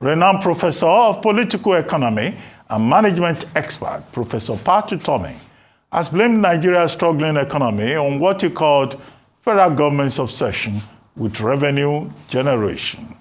Renowned professor of political economy and management expert, Professor Utomi, has blamed Nigeria's struggling economy on what he called federal government's obsession with revenue generation.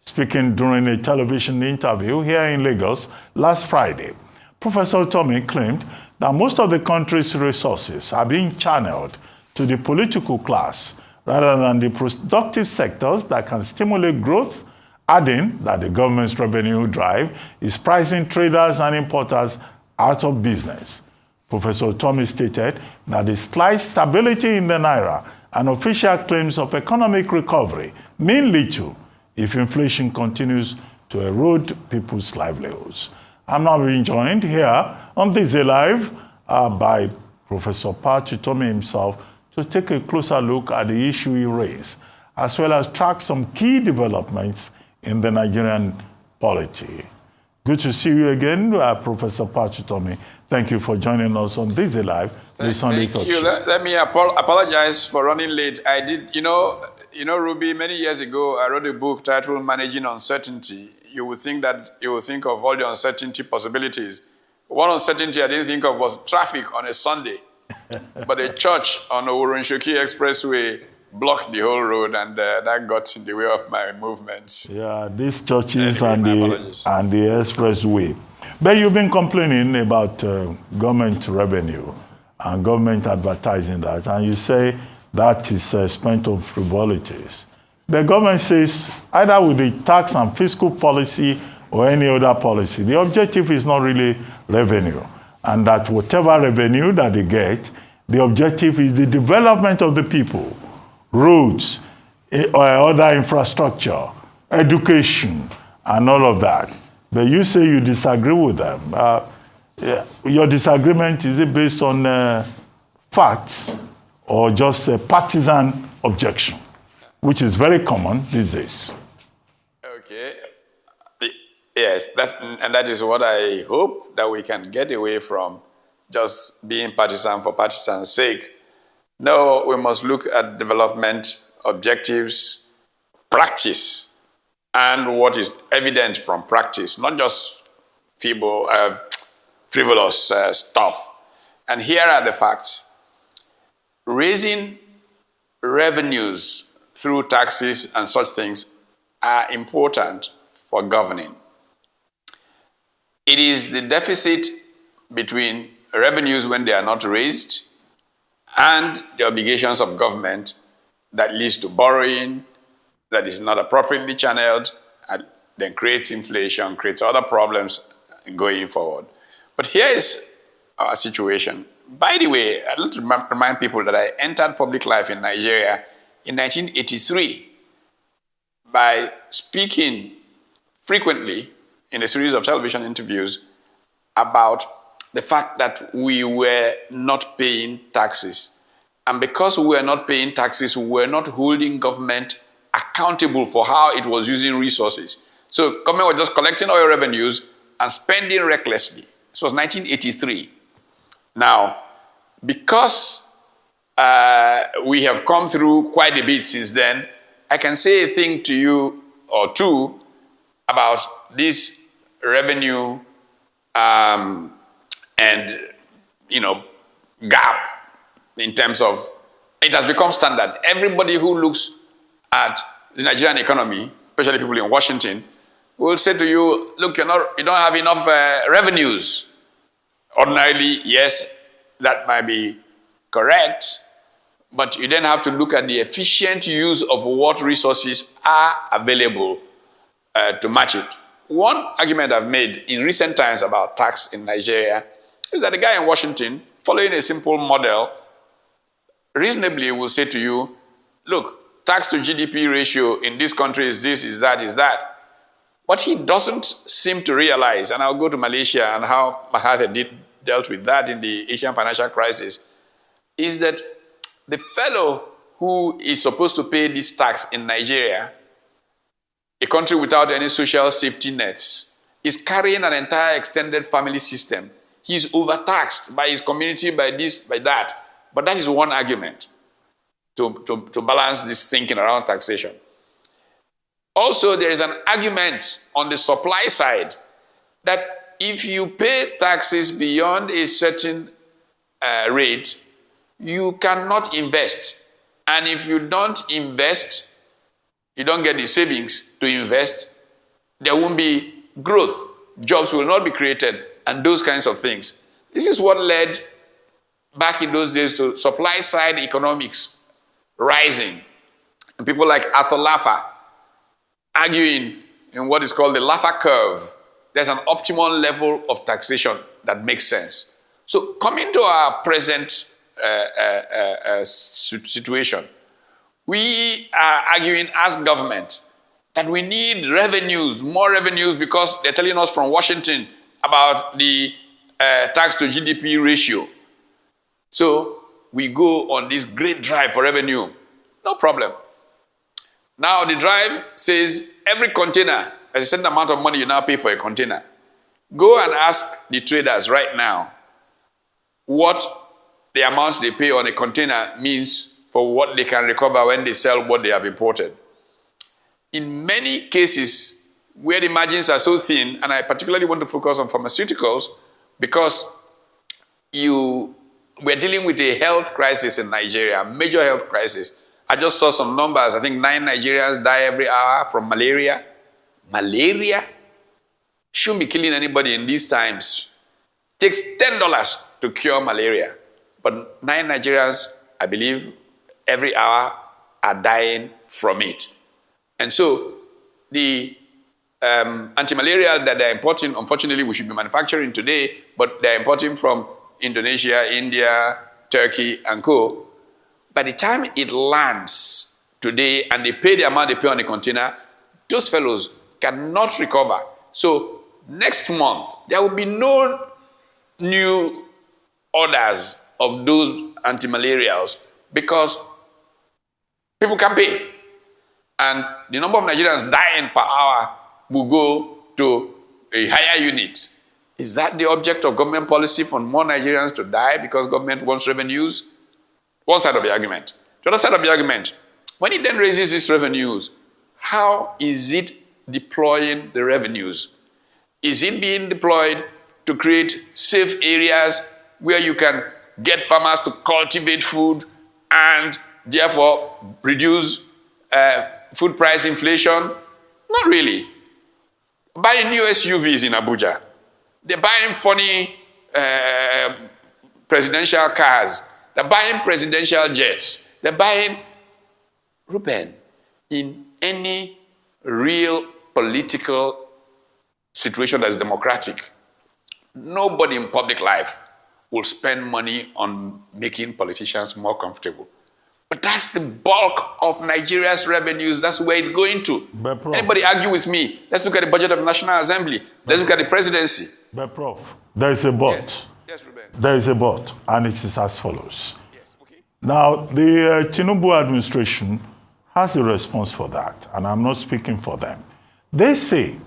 Speaking during a television interview here in Lagos last Friday, Professor Utomi claimed that most of the country's resources are being channeled to the political class rather than the productive sectors that can stimulate growth, adding that the government's revenue drive is pricing traders and importers out of business. Professor Utomi stated that the slight stability in the naira and official claims of economic recovery mean little if inflation continues to erode people's livelihoods. I'm now being joined here on this Live by Professor Utomi himself to take a closer look at the issue he raised, as well as track some key developments in the Nigerian polity. Good to see you again, Professor Utomi. Thank you for joining us on this Live. Thank you. Let me apologize for running late. I did, you know, Ruby, many years ago, I wrote a book titled Managing Uncertainty. You would think of all the uncertainty possibilities. One uncertainty I didn't think of was traffic on a Sunday. But a church on the Oronshoki Expressway blocked the whole road, and that got in the way of my movements. Yeah, these churches anyway, and the expressway. But you've been complaining about government revenue and government advertising that, and you say that is spent on frivolities. The government says either with the tax and fiscal policy or any other policy, the objective is not really revenue, and that whatever revenue that they get, the objective is the development of the people, roads, or other infrastructure, education, and all of that. But you say you disagree with them. Your disagreement, is it based on facts or just a partisan objection, which is very common these days? Okay. Yes, that is what I hope, that we can get away from just being partisan for partisan's sake. No, we must look at development, objectives, practice, and what is evident from practice, not just frivolous stuff. And here are the facts. Raising revenues through taxes and such things are important for governing. It is the deficit between revenues when they are not raised and the obligations of government that leads to borrowing that is not appropriately channeled, and then creates inflation, creates other problems going forward. But here is our situation. By the way, I'd like to remind people that I entered public life in Nigeria in 1983 by speaking frequently in a series of television interviews about the fact that we were not paying taxes. And because we were not paying taxes, we were not holding government accountable for how it was using resources. So government was just collecting oil revenues and spending recklessly. This was 1983. Now, because we have come through quite a bit since then, I can say a thing to you or two about this revenue and gap in terms of, it has become standard. Everybody who looks at the Nigerian economy, especially people in Washington, will say to you, look, you don't have enough revenues. Ordinarily, yes, that might be correct, but you then have to look at the efficient use of what resources are available to match it. One argument I've made in recent times about tax in Nigeria is that the guy in Washington, following a simple model, reasonably will say to you, look, tax to GDP ratio in this country is this, is that, is that. What he doesn't seem to realize, and I'll go to Malaysia and how Mahathir dealt with that in the Asian financial crisis, is that the fellow who is supposed to pay this tax in Nigeria, a country without any social safety nets, is carrying an entire extended family system. He's overtaxed by his community, by this, by that. But that is one argument to balance this thinking around taxation. Also, there is an argument on the supply side that if you pay taxes beyond a certain rate, you cannot invest. And if you don't invest, you don't get the savings to invest, there won't be growth. Jobs will not be created, and those kinds of things. This is what led back in those days to supply side economics rising. And people like Arthur Laffer arguing in what is called the Laffer curve. There's an optimal level of taxation that makes sense. So coming to our present situation, we are arguing as government that we need revenues, more revenues, because they're telling us from Washington about the tax to GDP ratio. So we go on this great drive for revenue. No problem. Now the drive says every container, there's a certain amount of money you now pay for a container. Go and ask the traders right now what the amounts they pay on a container means for what they can recover when they sell what they have imported. In many cases where the margins are so thin, and I particularly want to focus on pharmaceuticals because we're dealing with a health crisis in Nigeria, a major health crisis. I just saw some numbers. I think 9 Nigerians die every hour from malaria. Malaria? Shouldn't be killing anybody in these times. Takes $10 to cure malaria. But 9 Nigerians, I believe, every hour are dying from it. And so the anti-malarial that they're importing, unfortunately, we should be manufacturing today, but they're importing from Indonesia, India, Turkey, and co. By the time it lands today and they pay the amount they pay on the container, those fellows cannot recover. So next month, there will be no new orders of those anti-malarials because people can pay. And the number of Nigerians dying per hour will go to a higher unit. Is that the object of government policy, for more Nigerians to die because government wants revenues? One side of the argument. The other side of the argument, when it then raises its revenues, how is it deploying the revenues? Is it being deployed to create safe areas where you can get farmers to cultivate food and therefore reduce food price inflation? Not really. Buying new SUVs in Abuja. They're buying funny presidential cars. They're buying presidential jets. They're buying, Ruben, in any real political situation that's democratic, nobody in public life will spend money on making politicians more comfortable. But that's the bulk of Nigeria's revenues. That's where it's going to. Anybody argue with me? Let's look at the budget of the National Assembly. Let's look at the presidency. But Prof, there is a but. Yes, Ruben. There is a but, and it is as follows. Yes, okay. Now, the Tinubu administration has a response for that, and I'm not speaking for them. They say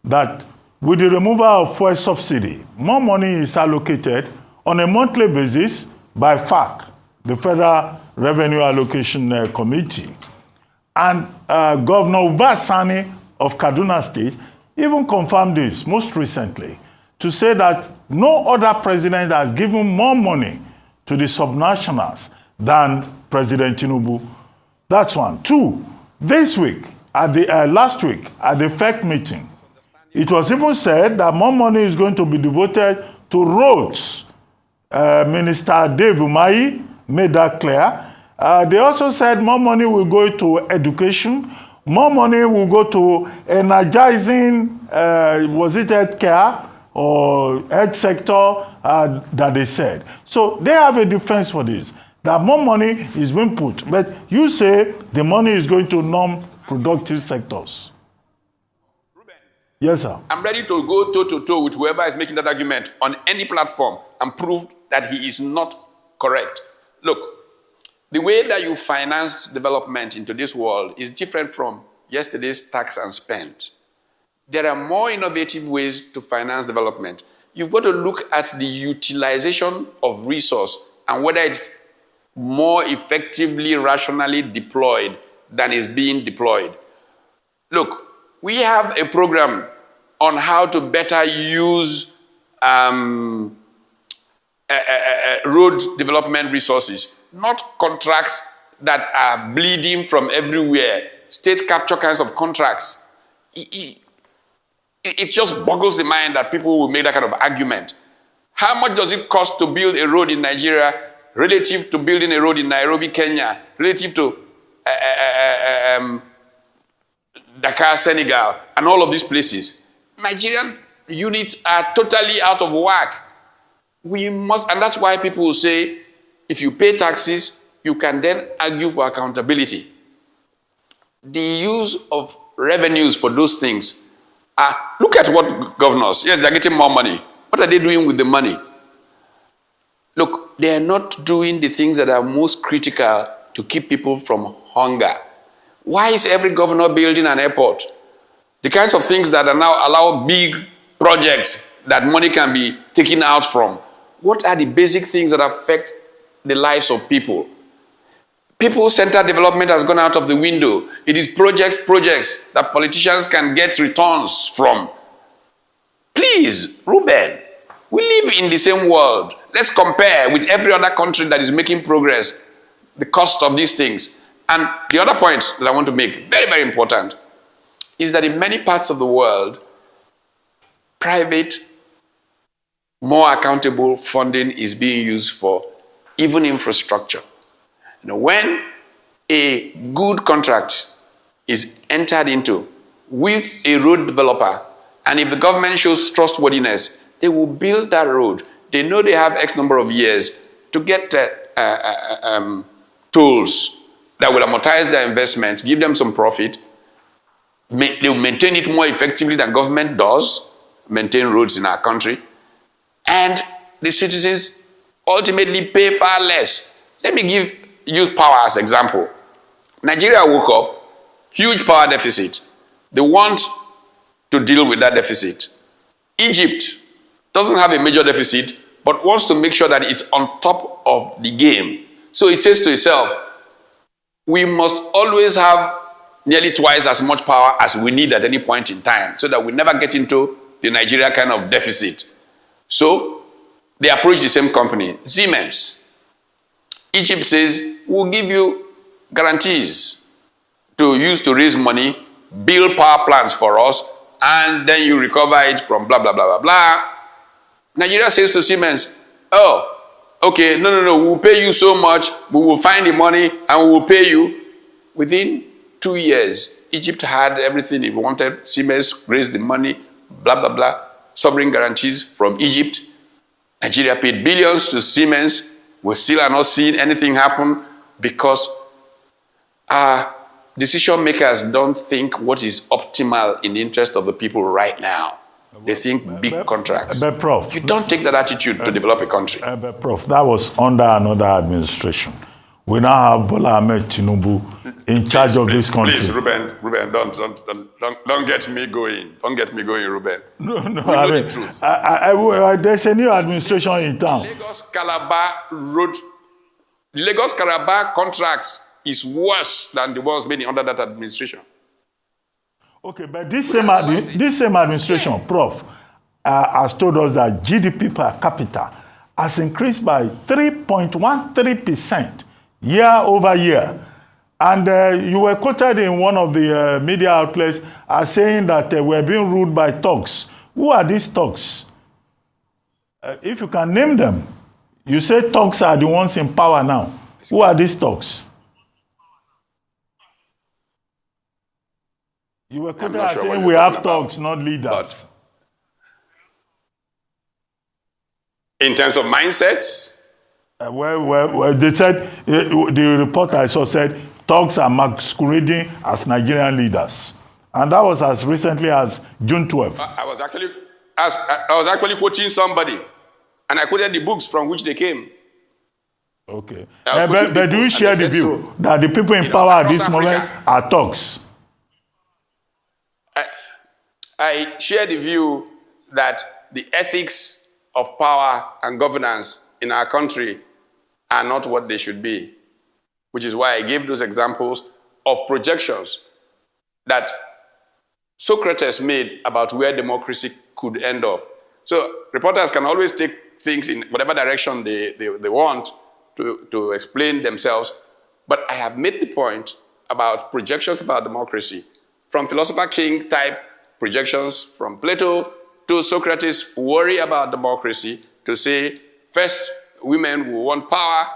that with the removal of fuel subsidy, more money is allocated on a monthly basis by FAC, the Federal Revenue Allocation Committee. And Governor Uba Sani of Kaduna State even confirmed this most recently to say that no other president has given more money to the subnationals than President Tinubu. That's one. Two, this week, last week, at the FEC meeting, it was even said that more money is going to be devoted to roads. Minister Dave Umahi made that clear. They also said more money will go to education, more money will go to energizing, was it healthcare or health sector that they said. So they have a defense for this, that more money is being put. But you say the money is going to non-productive sectors. Ruben, yes, sir. I'm ready to go toe-to-toe with whoever is making that argument on any platform and prove that he is not correct. Look, the way that you finance development into this world is different from yesterday's tax and spend. There are more innovative ways to finance development. You've got to look at the utilization of resource and whether it's more effectively, rationally deployed than is being deployed. Look, we have a program on how to better use road development resources, not contracts that are bleeding from everywhere, state capture kinds of contracts. It just boggles the mind that people will make that kind of argument. How much does it cost to build a road in Nigeria relative to building a road in Nairobi, Kenya, relative to Dakar, Senegal, and all of these places? Nigerian units are totally out of whack. We must, and that's why people will say, if you pay taxes, you can then argue for accountability. The use of revenues for those things are, look at what governors, yes, they're getting more money. What are they doing with the money? Look, they are not doing the things that are most critical to keep people from hunger. Why is every governor building an airport? The kinds of things that are now allow big projects that money can be taken out from. What are the basic things that affect the lives of people? People-centered development has gone out of the window. It is projects that politicians can get returns from. Please, Ruben, we live in the same world. Let's compare with every other country that is making progress, the cost of these things. And the other point that I want to make, very, very important, is that in many parts of the world, private, more accountable funding is being used for even infrastructure. You know, when a good contract is entered into with a road developer, and if the government shows trustworthiness, they will build that road. They know they have X number of years to get tools that will amortize their investment, give them some profit. They will maintain it more effectively than government does, maintain roads in our country. And the citizens ultimately pay far less. Let me use power as an example. Nigeria woke up, huge power deficit. They want to deal with that deficit. Egypt doesn't have a major deficit, but wants to make sure that it's on top of the game. So it says to itself, we must always have nearly twice as much power as we need at any point in time, so that we never get into the Nigeria kind of deficit. So they approach the same company, Siemens. Egypt says, we'll give you guarantees to use to raise money, build power plants for us, and then you recover it from blah, blah, blah, blah, blah. Nigeria says to Siemens, oh, okay, no, we'll pay you so much, we will find the money and we will pay you. Within 2 years, Egypt had everything it wanted. Siemens raised the money, blah, blah, blah. Sovereign guarantees from Egypt. Nigeria paid billions to Siemens. We still are not seeing anything happen because our decision makers don't think what is optimal in the interest of the people right now. They think big contracts. But Prof, you don't take that attitude to develop a country. But Prof, that was under another administration. We now have Bola Ahmed Tinubu in charge of this country. Please, Ruben, don't get me going. Don't get me going, Ruben. No, we know the truth. There's a new administration in town. Lagos-Calabar contract is worse than the ones made under that administration. Okay, but this same administration, Prof, has told us that GDP per capita has increased by 3.13% year over year. And you were quoted in one of the media outlets as saying that we're being ruled by thugs. Who are these thugs? If you can name them. You say thugs are the ones in power now. Who are these thugs? You were quoted as saying we have thugs, not leaders. In terms of mindsets? Well, they said, the report I saw said, thugs are masquerading as Nigerian leaders. And that was as recently as June 12th. I was actually quoting somebody, and I quoted the books from which they came. Okay. But do you share the view that the people in power at this moment are thugs? I share the view that the ethics of power and governance in our country are not what they should be, which is why I gave those examples of projections that Socrates made about where democracy could end up. So reporters can always take things in whatever direction they want to explain themselves. But I have made the point about projections about democracy, from philosopher king type projections from Plato to Socrates' worry about democracy to say, first, women will want power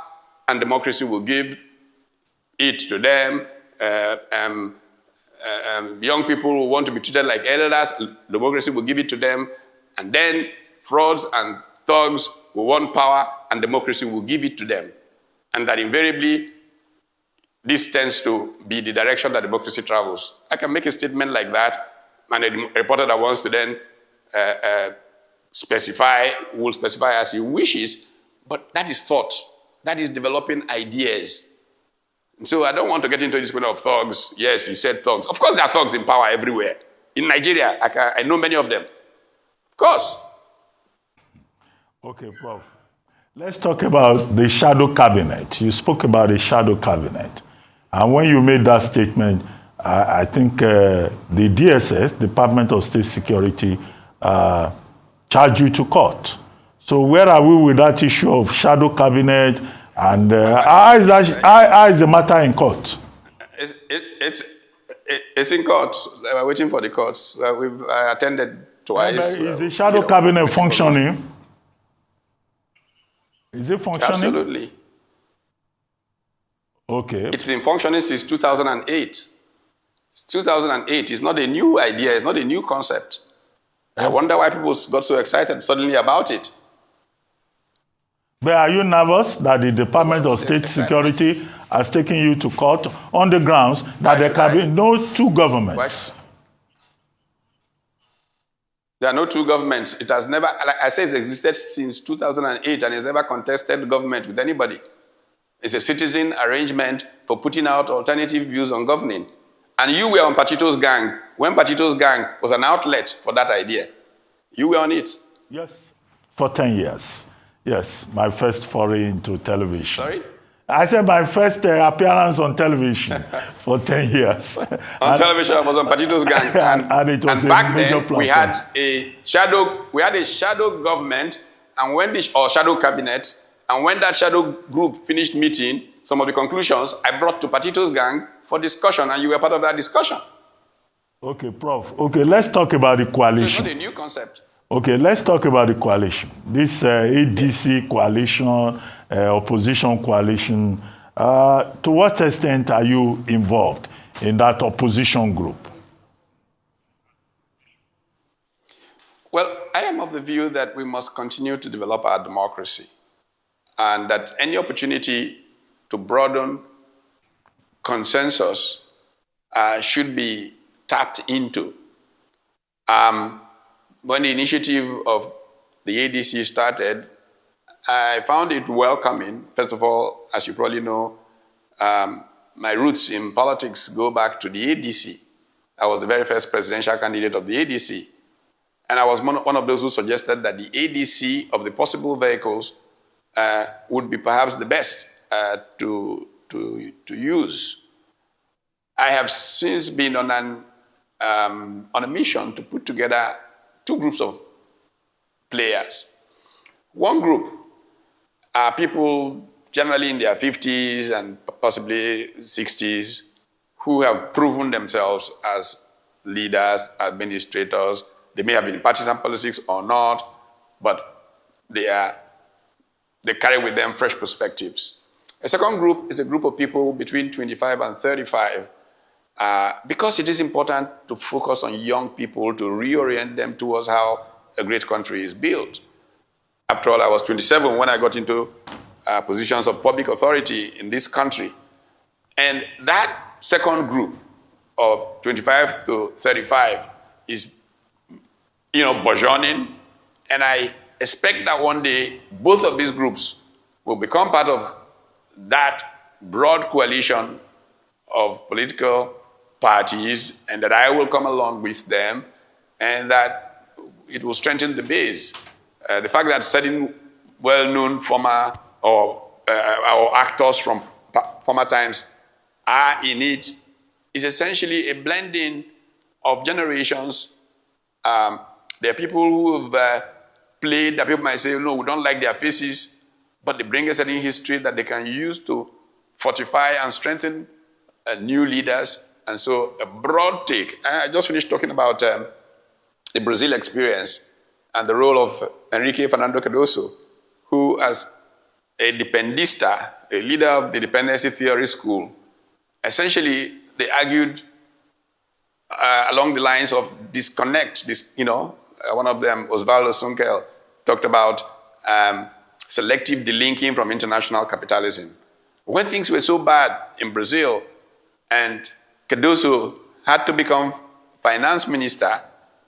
and democracy will give it to them. Young people will want to be treated like elders, democracy will give it to them. And then frauds and thugs will want power and democracy will give it to them. And that invariably, this tends to be the direction that democracy travels. I can make a statement like that, and a reporter that wants to then will specify as he wishes, but that is thought. That is developing ideas. And so I don't want to get into this question of thugs. Yes, he said thugs. Of course there are thugs in power everywhere. In Nigeria, I know many of them. Of course. Okay, Prof. Let's talk about the shadow cabinet. You spoke about the shadow cabinet. And when you made that statement, I think the DSS, Department of State Security, charged you to court. So where are we with that issue of shadow cabinet? And how is the matter in court? It's in court. We're waiting for the courts. We've attended twice. Is the shadow cabinet functioning? Is it functioning? Absolutely. Okay. It's been functioning since 2008. 2008 is not a new idea. It's not a new concept. I wonder why people got so excited suddenly about it. But are you nervous that the Department of State Security has taken you to court on the grounds that there can be no two governments? There are no two governments. It has never, like I say, it's existed since 2008 and it's never contested government with anybody. It's a citizen arrangement for putting out alternative views on governing. And you were on Patito's gang when Patito's gang was an outlet for that idea. You were on it. Yes, for 10 years. Yes, my first foray into television. Sorry? I said my first appearance on television for 10 years. On television, I was on Patito's gang. And it was and back then, platform. we had a shadow government or shadow cabinet. And when that shadow group finished meeting, some of the conclusions I brought to Patito's gang for discussion, and you were part of that discussion. Okay, Prof. Okay, let's talk about the coalition. So it's not a new concept. Okay, let's talk about the coalition. This ADC coalition, opposition coalition. To what extent are you involved in that opposition group? Well, I am of the view that we must continue to develop our democracy, and that any opportunity to broaden consensus should be tapped into. When the initiative of the ADC started, I found it welcoming. First of all, as you probably know, my roots in politics go back to the ADC. I was the very first presidential candidate of the ADC. And I was one of those who suggested that the ADC of the possible vehicles would be perhaps the best to use. I have since been on a mission to put together two groups of players. One group are people generally in their 50s and possibly 60s who have proven themselves as leaders, administrators. They may have been in partisan politics or not, but they carry with them fresh perspectives. A second group is a group of people between 25 and 35, because it is important to focus on young people to reorient them towards how a great country is built. After all, I was 27 when I got into positions of public authority in this country. And that second group of 25 to 35 is, burgeoning. And I expect that one day, both of these groups will become part of that broad coalition of political parties, and that I will come along with them, and that it will strengthen the base. The fact that certain well-known former or actors from former times are in it is essentially a blending of generations. There are people who have played, that people might say, no, we don't like their faces, but they bring a certain history that they can use to fortify and strengthen new leaders. And so a broad take. I just finished talking about the Brazil experience and the role of Enrique Fernando Cardoso, who as a dependista, a leader of the dependency theory school, essentially they argued along the lines of disconnect. One of them, Osvaldo Sunkel, talked about selective delinking from international capitalism. When things were so bad in Brazil and Cardoso had to become finance minister,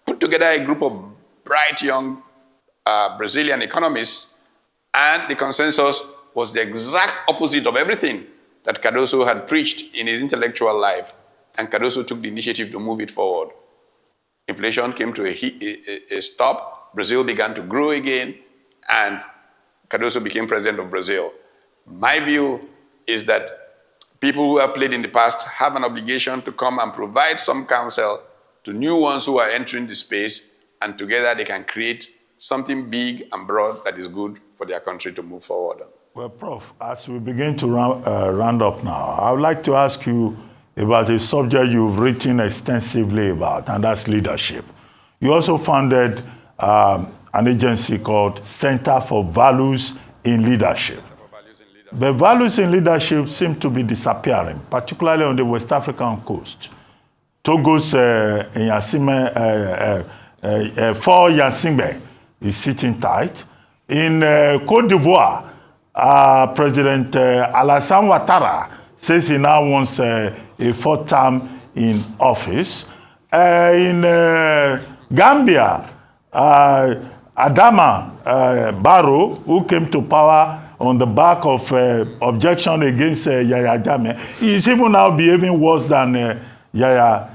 put together a group of bright young Brazilian economists, and the consensus was the exact opposite of everything that Cardoso had preached in his intellectual life. And Cardoso took the initiative to move it forward. Inflation came to a stop. Brazil began to grow again, and Cardoso became president of Brazil. My view is that people who have played in the past have an obligation to come and provide some counsel to new ones who are entering the space, and together they can create something big and broad that is good for their country to move forward. Well, Prof, as we begin to round up now, I would like to ask you about a subject you've written extensively about, and that's leadership. You also founded an agency called Center for Values in Leadership. The values in leadership seem to be disappearing, particularly on the West African coast. Togo's for Yasimbe is sitting tight. In Côte d'Ivoire, President Alassane Ouattara says he now wants a fourth term in office. In Gambia, Adama Barrow, who came to power on the back of objection against Yahya Jammeh, is even now behaving worse than Yahya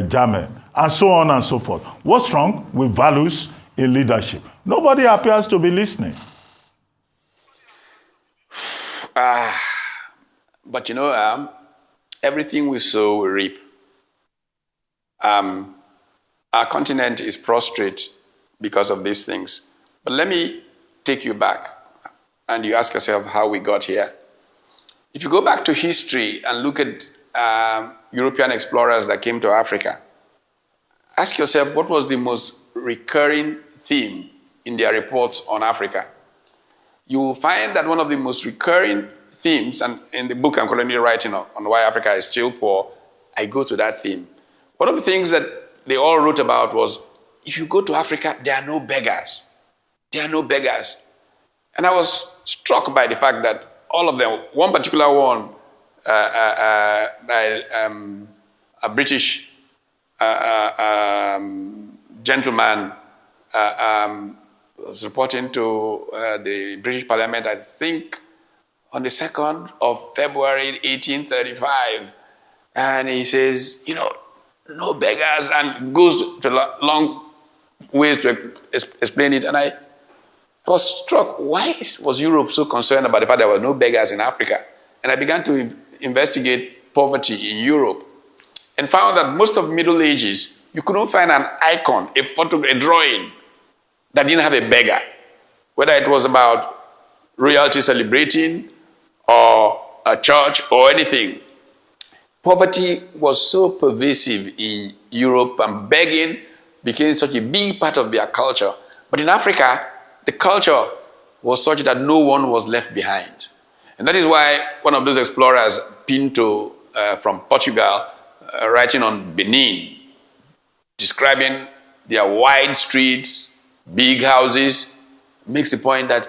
Jammeh, and so on and so forth. What's wrong with values in leadership? Nobody appears to be listening. But everything we sow, we reap. Our continent is prostrate because of these things. But let me take you back, and you ask yourself how we got here. If you go back to history and look at European explorers that came to Africa, ask yourself what was the most recurring theme in their reports on Africa. You will find that one of the most recurring themes, and in the book I'm currently writing on why Africa is still poor, I go to that theme. One of the things that they all wrote about was, if you go to Africa, there are no beggars. There are no beggars. And I was struck by the fact that all of them, one particular one, by a British gentleman, was reporting to the British Parliament, I think, on the 2nd of February, 1835. And he says, no beggars, and goes to long ways to explain it. And I was struck, why was Europe so concerned about the fact there were no beggars in Africa? And I began to investigate poverty in Europe and found that most of the Middle Ages, you couldn't find an icon, a photo, a drawing that didn't have a beggar, whether it was about royalty celebrating or a church or anything. Poverty was so pervasive in Europe, and begging became such a big part of their culture. But in Africa, the culture was such that no one was left behind. And that is why one of those explorers, Pinto, from Portugal, writing on Benin, describing their wide streets, big houses, makes the point that,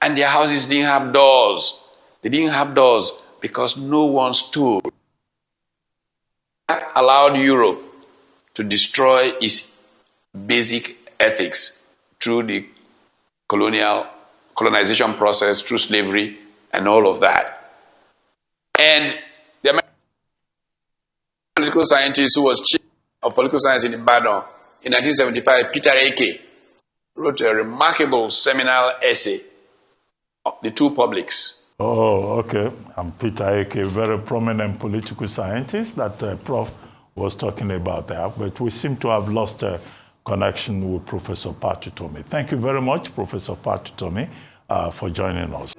and their houses didn't have doors. They didn't have doors because no one stood. That allowed Europe to destroy its basic ethics through the colonization process, through slavery, and all of that. And the American political scientist who was chief of political science in Ibadan in 1975, Peter Eke, wrote a remarkable seminal essay, The Two Publics. Oh, okay. I'm Peter Eke, a very prominent political scientist that Prof was talking about that, but we seem to have lost a connection with Professor Utomi. Thank you very much, Professor Utomi, for joining us.